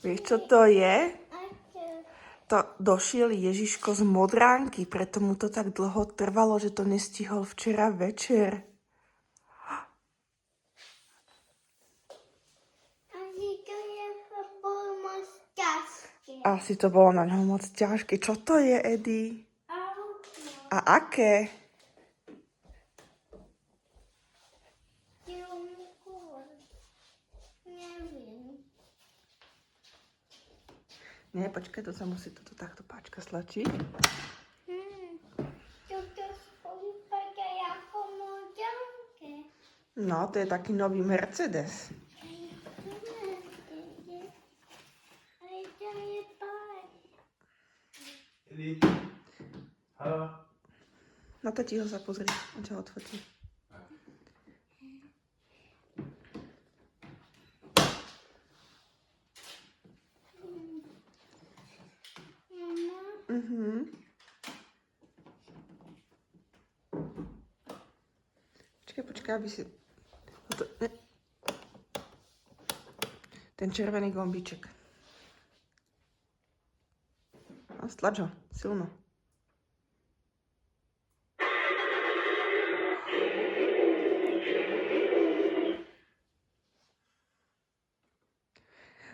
Vieš, čo to je? To došiel Ježiško z Modránky, preto mu to tak dlho trvalo, že to nestihol včera večer. Asi to bolo na ňom moc ťažké. Čo to je, Edy? A aké? Nie, počkaj, to sa musí toto takto páčka stlačiť. No, to je taký nový Mercedes. Haló? Na tatího sa pozri, on ťa odfotí. Počkaj, aby si... Ten červený gombíček. A stlač ho, silno.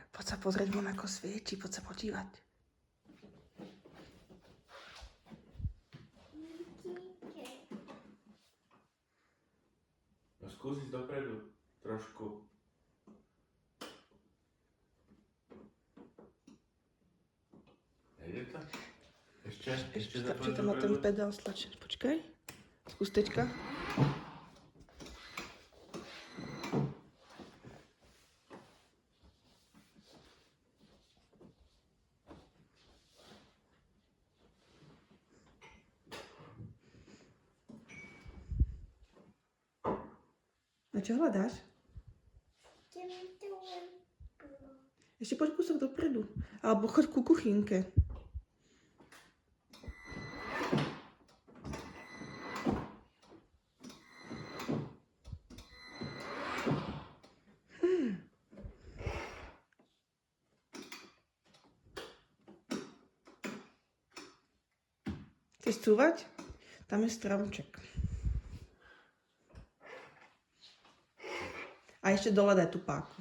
Poď sa pozrieť von, ako svieti, poď sa podívať. No skúsiť dopredu trošku. Nejde to? Ešte Stačí tam na ten pedál stlačiť. Počkaj. Skús teďka. A čo hľadáš? Ešte poď kúsok dopredu. Alebo choď ku kuchynke. Chceš cúvať? Tam je stromček. A ešte dole daj tú páku.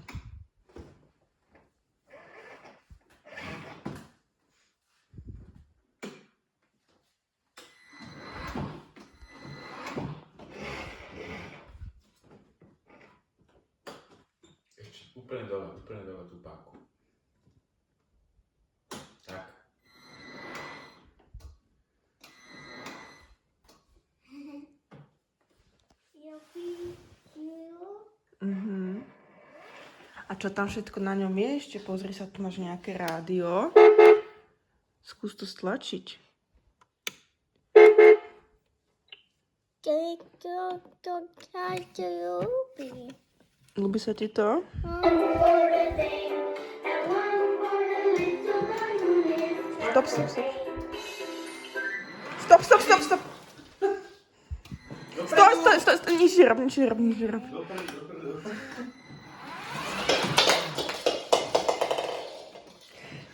Ešte úplne dole tú páku. Tak. A čo tam všetko na ňom je? Ešte pozri sa, tu máš nejaké rádio. Skús to stlačiť. Ľúbi sa ti to? Stop. Stoj. Nič nerob.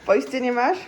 Poistenie máš?